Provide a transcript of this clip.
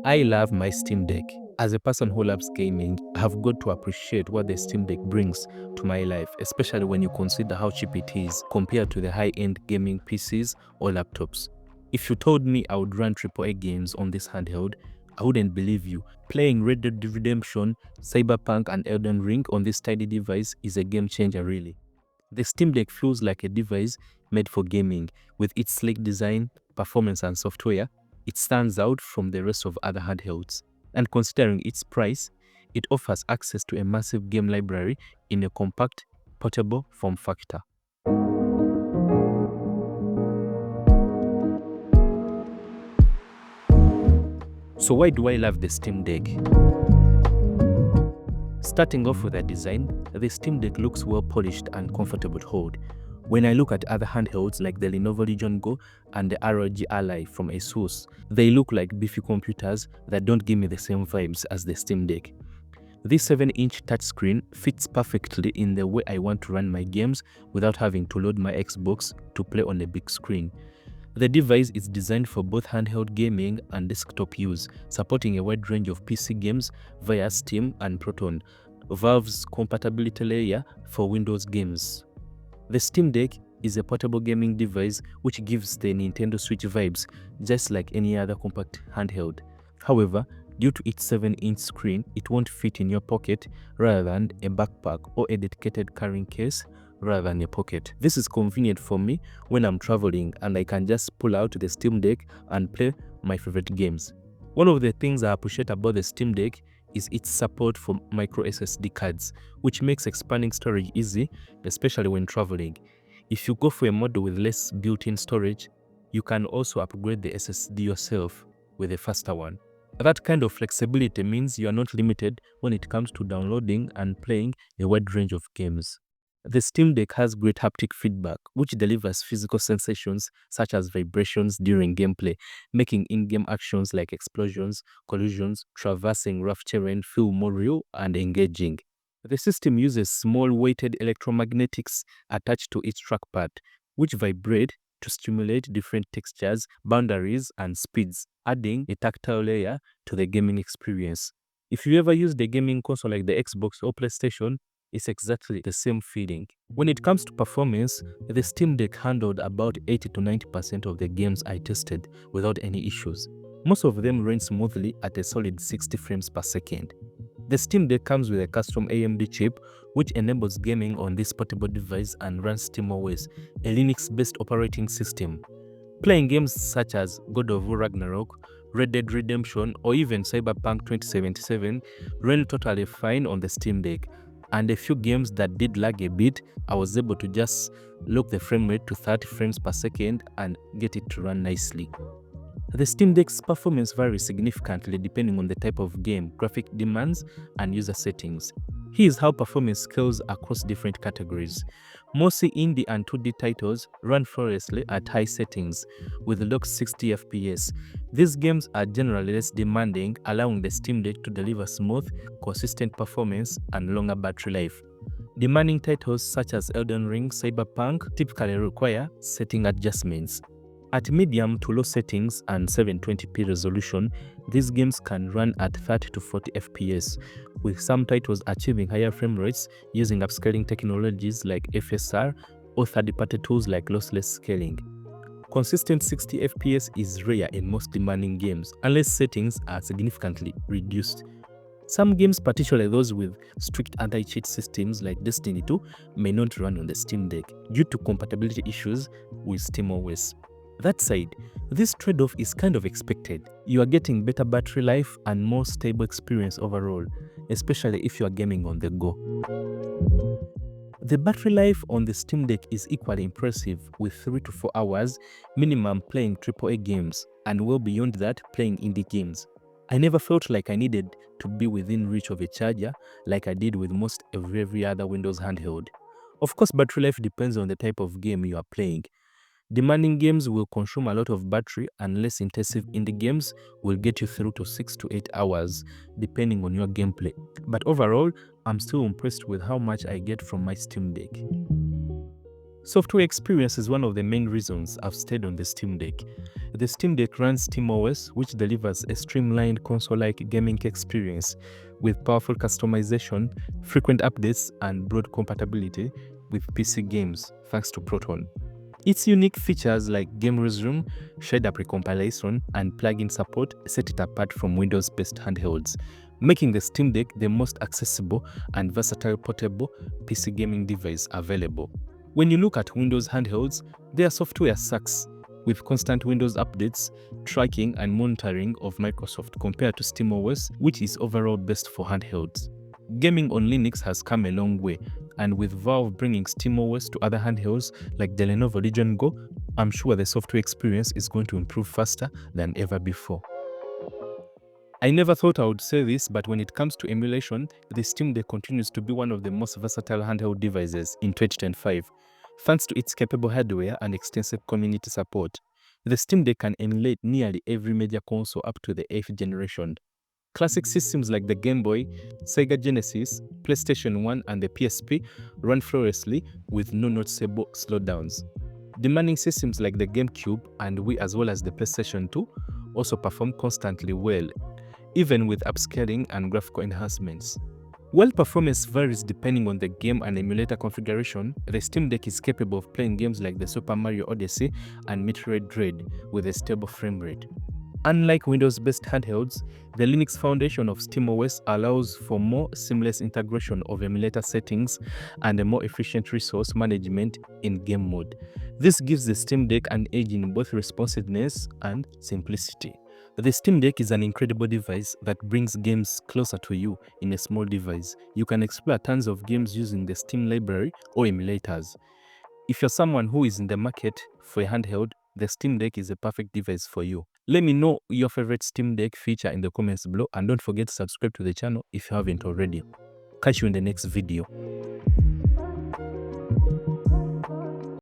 I love my Steam Deck. As a person who loves gaming, I have got to appreciate what the Steam Deck brings to my life, especially when you consider how cheap it is compared to the high-end gaming PCs or laptops. If you told me I would run AAA games on this handheld, I wouldn't believe you. Playing Red Dead Redemption, Cyberpunk and Elden Ring on this tiny device is a game changer really. The Steam Deck feels like a device made for gaming. With its sleek design, performance and software, it stands out from the rest of other handhelds. And considering its price, it offers access to a massive game library in a compact, portable form factor. So why do I love the Steam Deck? Starting off with the design, the Steam Deck looks well polished and comfortable to hold. When I look at other handhelds like the Lenovo Legion Go and the ROG Ally from ASUS, they look like beefy computers that don't give me the same vibes as the Steam Deck. This 7-inch touchscreen fits perfectly in the way I want to run my games without having to load my Xbox to play on a big screen. The device is designed for both handheld gaming and desktop use, supporting a wide range of PC games via Steam and Proton, Valve's compatibility layer for Windows games. The Steam Deck is a portable gaming device which gives the Nintendo Switch vibes, just like any other compact handheld. However, due to its 7-inch screen, it won't fit in your pocket rather than a backpack or a dedicated carrying case rather than a pocket. This is convenient for me when I'm traveling and I can just pull out the Steam Deck and play my favorite games. One of the things I appreciate about the Steam Deck is its support for micro SSD cards, which makes expanding storage easy, especially when traveling. If you go for a model with less built-in storage, you can also upgrade the SSD yourself with a faster one. That kind of flexibility means you are not limited when it comes to downloading and playing a wide range of games. The Steam Deck has great haptic feedback, which delivers physical sensations such as vibrations during gameplay, making in-game actions like explosions, collisions, traversing rough terrain feel more real and engaging. The system uses small weighted electromagnetics attached to each trackpad, which vibrate to stimulate different textures, boundaries, and speeds, adding a tactile layer to the gaming experience. If you ever use the gaming console like the Xbox or PlayStation, it's exactly the same feeling. When it comes to performance, the Steam Deck handled about 80 to 90% of the games I tested without any issues. Most of them ran smoothly at a solid 60 frames per second. The Steam Deck comes with a custom AMD chip which enables gaming on this portable device and runs SteamOS, a Linux-based operating system. Playing games such as God of War Ragnarok, Red Dead Redemption, or even Cyberpunk 2077 ran totally fine on the Steam Deck. And a few games that did lag a bit, I was able to just lock the frame rate to 30 frames per second and get it to run nicely. The Steam Deck's performance varies significantly depending on the type of game, graphic demands, and user settings. Here's how performance scales across different categories. Mostly indie and 2D titles run flawlessly at high settings with locked 60 FPS. These games are generally less demanding, allowing the Steam Deck to deliver smooth, consistent performance and longer battery life. Demanding titles such as Elden Ring, Cyberpunk typically require setting adjustments. At medium to low settings and 720p resolution, these games can run at 30 to 40 FPS, with some titles achieving higher frame rates using upscaling technologies like FSR or third-party tools like lossless scaling. Consistent 60 FPS is rare in most demanding games, unless settings are significantly reduced. Some games, particularly those with strict anti-cheat systems like Destiny 2, may not run on the Steam Deck due to compatibility issues with SteamOS. That said, this trade-off is kind of expected. You are getting better battery life and more stable experience overall, especially if you are gaming on the go. The battery life on the Steam Deck is equally impressive, with 3 to 4 hours minimum playing AAA games, and well beyond that playing indie games. I never felt like I needed to be within reach of a charger like I did with most every other Windows handheld. Of course, battery life depends on the type of game you are playing. Demanding games will consume a lot of battery, and less intensive indie games will get you through to 6 to 8 hours, depending on your gameplay. But overall, I'm still impressed with how much I get from my Steam Deck. Software experience is one of the main reasons I've stayed on the Steam Deck. The Steam Deck runs SteamOS, which delivers a streamlined console-like gaming experience with powerful customization, frequent updates, and broad compatibility with PC games thanks to Proton. Its unique features like game resume, shader precompilation, and plugin support set it apart from Windows-based handhelds, making the Steam Deck the most accessible and versatile portable PC gaming device available. When you look at Windows handhelds, their software sucks, with constant Windows updates, tracking, and monitoring of Microsoft compared to SteamOS, which is overall best for handhelds. Gaming on Linux has come a long way, and with Valve bringing SteamOS to other handhelds like the Lenovo Legion Go, I'm sure the software experience is going to improve faster than ever before. I never thought I would say this, but when it comes to emulation, the Steam Deck continues to be one of the most versatile handheld devices in 2025. Thanks to its capable hardware and extensive community support, the Steam Deck can emulate nearly every major console up to the 8th generation. Classic systems like the Game Boy, Sega Genesis, PlayStation 1, and the PSP run flawlessly with no noticeable slowdowns. Demanding systems like the GameCube and Wii, as well as the PlayStation 2, also perform constantly well, even with upscaling and graphical enhancements. While performance varies depending on the game and emulator configuration, the Steam Deck is capable of playing games like the Super Mario Odyssey and Metroid Dread with a stable frame rate. Unlike Windows-based handhelds, the Linux foundation of SteamOS allows for more seamless integration of emulator settings and a more efficient resource management in game mode. This gives the Steam Deck an edge in both responsiveness and simplicity. The Steam Deck is an incredible device that brings games closer to you in a small device. You can explore tons of games using the Steam library or emulators. If you're someone who is in the market for a handheld, the Steam Deck is a perfect device for you. Let me know your favorite Steam Deck feature in the comments below, and don't forget to subscribe to the channel if you haven't already. Catch you in the next video.